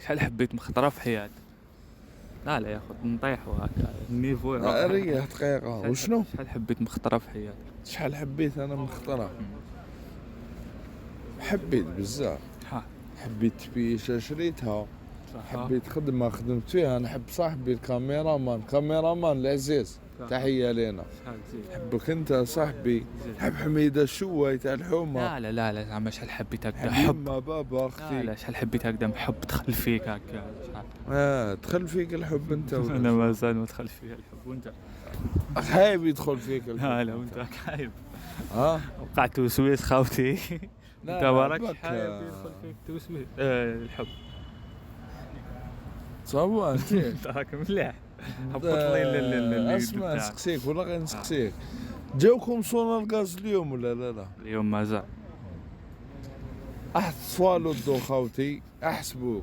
شحال حبيت مخطرة في حياتك؟ لا لا يا خو نطيحو هكا النيفو ريح دقيقة. وشنو؟ شحال حبيت مخطرة في حياتك؟ شحال حبيت انا مخطرة؟ حبيت بزاف. ها حبيت فيشة شريتها، صح. حبيت خدمة خدمت فيها، نحب صاحبي الكاميرامان العزيز، تحية لينا. شحال زين. نحبك انت صاحبي، نحب حميدة الشواي تاع الحومة. لا لا لا لا زعما شحال حبيت هكدا حب حب. يما بابا لا اختي. لا شحال حبيت هكدا محب دخل فيك هكا شحال. دخل فيك الحب انت ولا انا مازال ما دخل فيا الحب وانت. خايب يدخل فيك الحب. لا لا وانت خايب. ها وقعت توسويس خاوتي. لا انت لا وراك بك. حايب يدخل فيك توسويس الحب. صوا انت انت راك مليح. هبط لي اسمع نسقسيك ولا غير نسقسيك، جاوكم صونا الغاز اليوم ولا لا؟ اليوم مازال. احسبوا الضو خاوتي، احسبوا